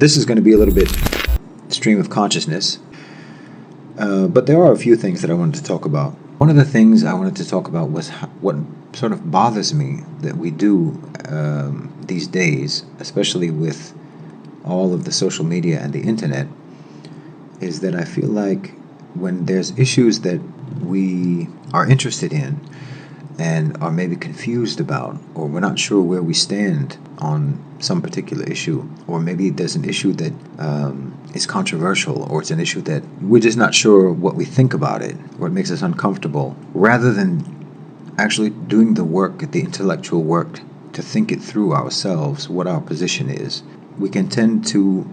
this is going to be a little bit stream of consciousness, but there are a few things that I wanted to talk about. One of the things I wanted to talk about was what sort of bothers me that we do these days, especially with all of the social media and the internet, is that I feel like when there's issues that we are interested in and are maybe confused about, or we're not sure where we stand on some particular issue, or maybe there's an issue that is controversial, or it's an issue that we're just not sure what we think about it, or it makes us uncomfortable, rather than actually doing the work, the intellectual work, to think it through ourselves, what our position is, we can tend to,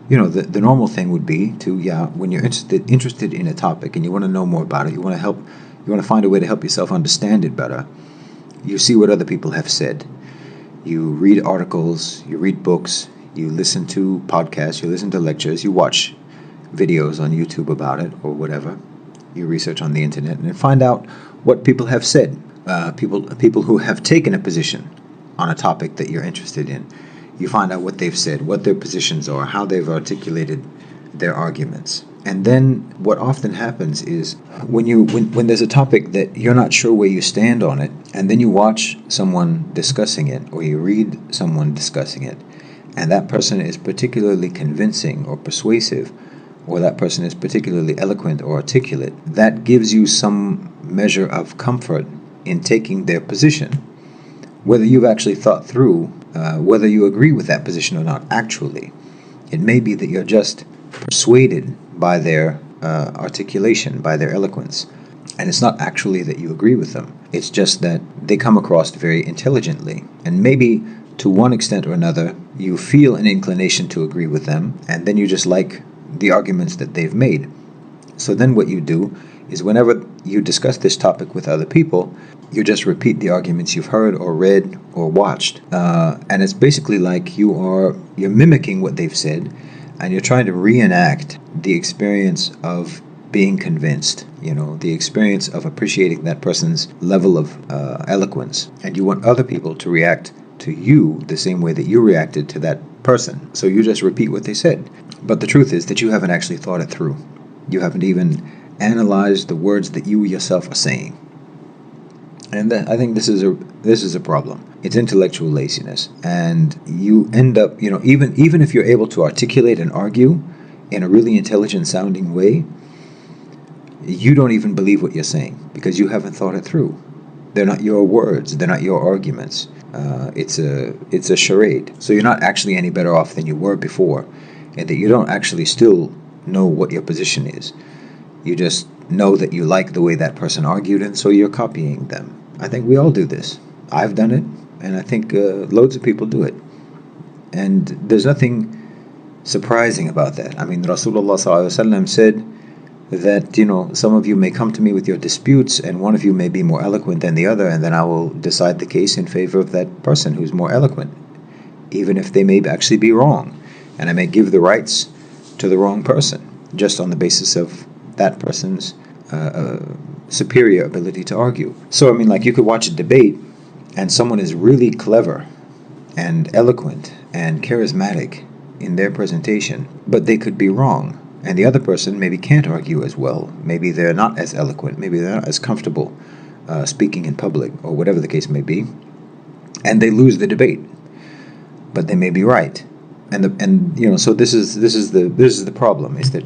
the normal thing would be to, when you're interested in a topic and you want to know more about it, you want to find a way to help yourself understand it better, you see what other people have said. You read articles, you read books, you listen to podcasts, you listen to lectures, you watch videos on YouTube about it or whatever. You research on the internet and find out what people have said. People who have taken a position on a topic that you're interested in. You find out what they've said, what their positions are, how they've articulated their arguments. And then what often happens is when there's a topic that you're not sure where you stand on it, and then you watch someone discussing it, or you read someone discussing it, and that person is particularly convincing or persuasive, or that person is particularly eloquent or articulate, that gives you some measure of comfort in taking their position. Whether you've actually thought through whether you agree with that position or not, actually. It may be that you're just persuaded by their articulation, by their eloquence. And it's not actually that you agree with them. It's just that they come across very intelligently. And maybe to one extent or another, you feel an inclination to agree with them, and then you just like the arguments that they've made. So then what you do is whenever you discuss this topic with other people, you just repeat the arguments you've heard or read or watched. And it's basically like you're mimicking what they've said, and you're trying to reenact the experience of being convinced, the experience of appreciating that person's level of eloquence. And you want other people to react to you the same way that you reacted to that person. So you just repeat what they said. But the truth is that you haven't actually thought it through. You haven't even analyzed the words that you yourself are saying. And I think this is a problem. It's intellectual laziness. And you end up, even if you're able to articulate and argue in a really intelligent sounding way, you don't even believe what you're saying because you haven't thought it through. They're not your words. They're not your arguments. It's a charade. So you're not actually any better off than you were before, and that you don't actually still know what your position is. You just know that you like the way that person argued, and so you're copying them. I think we all do this. I've done it, and I think loads of people do it. And there's nothing surprising about that. I mean, Rasulullah ﷺ said that, some of you may come to me with your disputes, and one of you may be more eloquent than the other, and then I will decide the case in favor of that person who's more eloquent, even if they may actually be wrong. And I may give the rights to the wrong person, just on the basis of that person's superior ability to argue. So, you could watch a debate, and someone is really clever and eloquent and charismatic in their presentation, but they could be wrong. And the other person maybe can't argue as well. Maybe they're not as eloquent. Maybe they're not as comfortable speaking in public, or whatever the case may be. And they lose the debate, but they may be right. So this is the problem, is that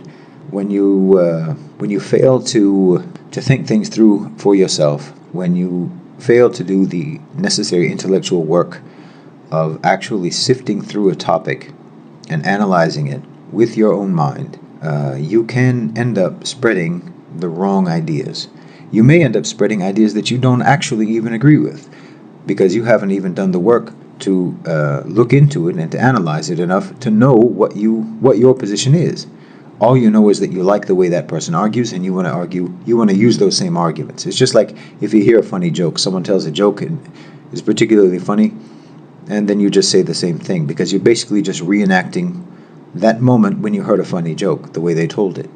when you fail to think things through for yourself, when you fail to do the necessary intellectual work of actually sifting through a topic and analyzing it with your own mind, you can end up spreading the wrong ideas. You may end up spreading ideas that you don't actually even agree with, because you haven't even done the work to look into it and to analyze it enough to know what your position is. All you know is that you like the way that person argues, and you want to use those same arguments. It's just like if you hear a funny joke, someone tells a joke and is particularly funny, and then you just say the same thing, because you're basically just reenacting that moment when you heard a funny joke, the way they told it,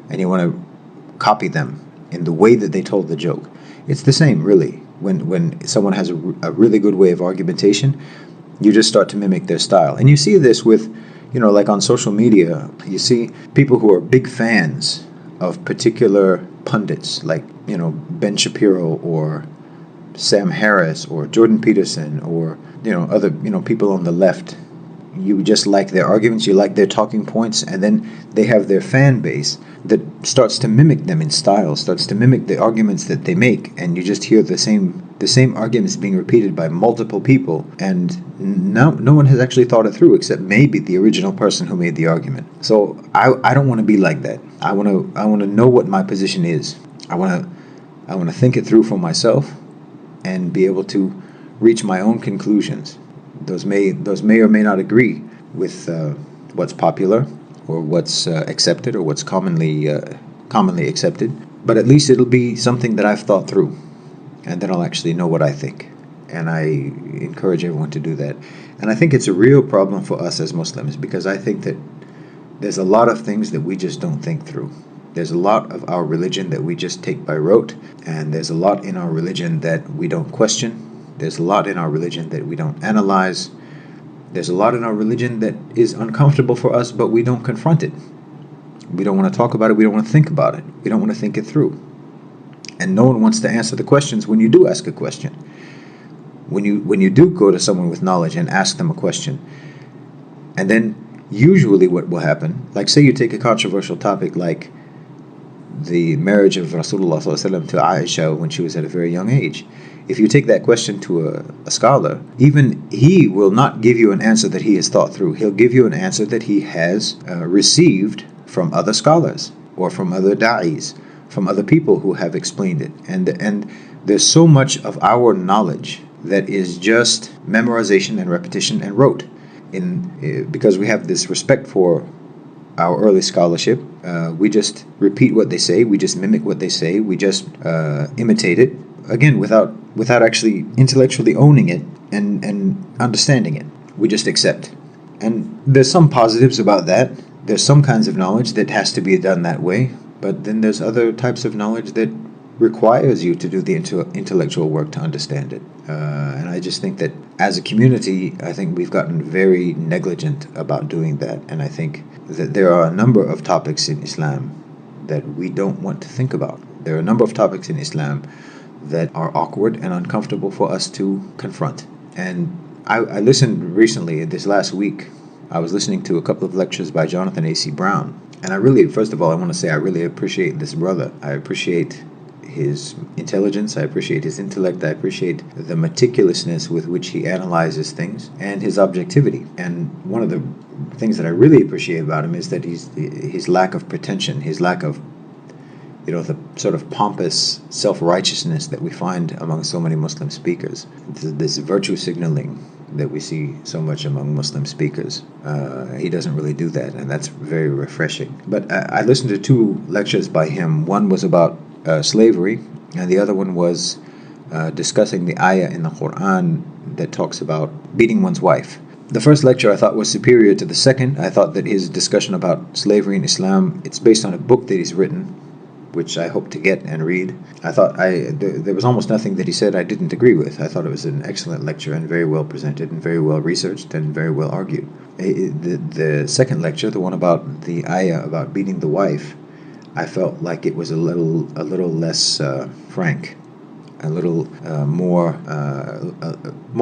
and you want to copy them in the way that they told the joke. It's the same, really. When someone has a really good way of argumentation, you just start to mimic their style. And you see this with, like on social media, you see people who are big fans of particular pundits, like, Ben Shapiro or Sam Harris or Jordan Peterson or, other, people on the left. You just like their arguments, you like their talking points, and then they have their fan base that starts to mimic them in style, starts to mimic the arguments that they make, and you just hear the same arguments being repeated by multiple people, and no one has actually thought it through except maybe the original person who made the argument. So I don't want to be like that. I want to know what my position is. I want to think it through for myself and be able to reach my own conclusions. Those may or may not agree with what's popular or what's accepted or what's commonly accepted, but at least it'll be something that I've thought through, and then I'll actually know what I think. And I encourage everyone to do that. And I think it's a real problem for us as Muslims, because I think that there's a lot of things that we just don't think through. There's a lot of our religion that we just take by rote, and there's a lot in our religion that we don't question. There's a lot in our religion that we don't analyze. There's a lot in our religion that is uncomfortable for us, but we don't confront it. We don't want to talk about it. We don't want to think about it. We don't want to think it through. And no one wants to answer the questions when you do ask a question. When you do go to someone with knowledge and ask them a question, and then usually what will happen, like say you take a controversial topic like the marriage of Rasulullah ﷺ to Aisha when she was at a very young age. If you take that question to a scholar, even he will not give you an answer that he has thought through. He'll give you an answer that he has received from other scholars or from other da'is, from other people who have explained it. And there's so much of our knowledge that is just memorization and repetition and rote. Because we have this respect for our early scholarship, we just repeat what they say, we just mimic what they say, we just imitate it, again, without actually intellectually owning it and understanding it. We just accept. And there's some positives about that. There's some kinds of knowledge that has to be done that way, but then there's other types of knowledge that requires you to do the intellectual work to understand it. And I just think that as a community, I think we've gotten very negligent about doing that. And I think that there are a number of topics in Islam that we don't want to think about. There are a number of topics in Islam that are awkward and uncomfortable for us to confront. And I listened recently, this last week, I was listening to a couple of lectures by Jonathan A.C. Brown. And first of all, I want to say I really appreciate this brother. I appreciate his intelligence, I appreciate his intellect, I appreciate the meticulousness with which he analyzes things, and his objectivity. And one of the things that I really appreciate about him is that his lack of pretension, his lack of the sort of pompous self-righteousness that we find among so many Muslim speakers. This virtue signaling that we see so much among Muslim speakers. He doesn't really do that, and that's very refreshing. But I listened to two lectures by him. One was about slavery, and the other one was discussing the ayah in the Quran that talks about beating one's wife. The first lecture I thought was superior to the second. I thought that his discussion about slavery in Islam, it's based on a book that he's written, which I hope to get and read. I thought there was almost nothing that he said I didn't agree with. I thought it was an excellent lecture and very well presented and very well researched and very well argued. The second lecture, the one about the ayah about beating the wife, I felt like it was a little less frank, a little more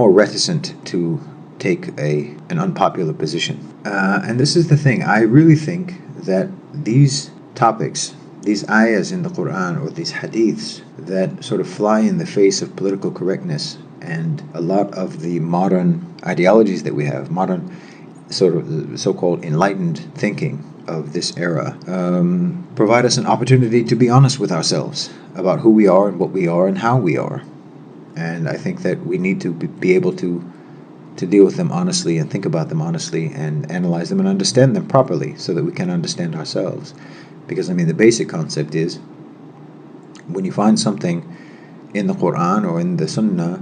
reticent to take an unpopular position. And this is the thing. I really think that these topics, these ayahs in the Quran or these hadiths that sort of fly in the face of political correctness and a lot of the modern ideologies that we have, modern sort of so-called enlightened thinking of this era, provide us an opportunity to be honest with ourselves about who we are and what we are and how we are. And I think that we need to be able to deal with them honestly and think about them honestly and analyze them and understand them properly so that we can understand ourselves. Because, the basic concept is when you find something in the Quran or in the Sunnah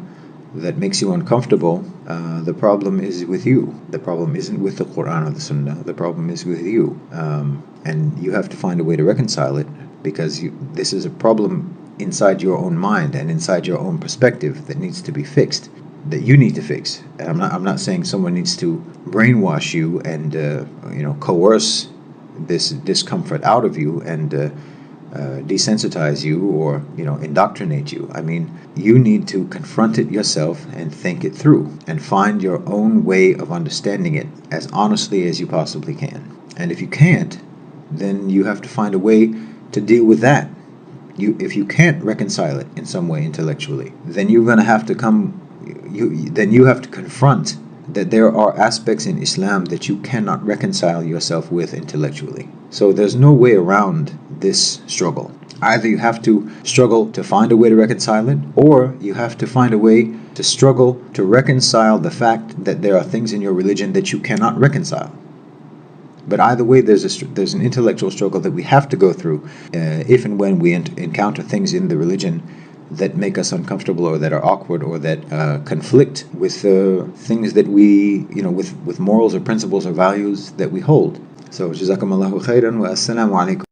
that makes you uncomfortable, the problem is with you. The problem isn't with the Quran or the Sunnah. The problem is with you. And you have to find a way to reconcile it, because this is a problem inside your own mind and inside your own perspective that needs to be fixed. that you need to fix. And I'm not saying someone needs to brainwash you and coerce this discomfort out of you and desensitize you or indoctrinate you. I mean, you need to confront it yourself and think it through and find your own way of understanding it as honestly as you possibly can. And if you can't, then you have to find a way to deal with that. If you can't reconcile it in some way intellectually, then you're going to have to you have to confront that there are aspects in Islam that you cannot reconcile yourself with intellectually. So there's no way around this struggle. Either you have to struggle to find a way to reconcile it, or you have to find a way to struggle to reconcile the fact that there are things in your religion that you cannot reconcile. But either way, there's an intellectual struggle that we have to go through if and when we encounter things in the religion that make us uncomfortable or that are awkward or that conflict with things that we, with morals or principles or values that we hold. So, jazakumullahu khairan wa assalamu alaikum.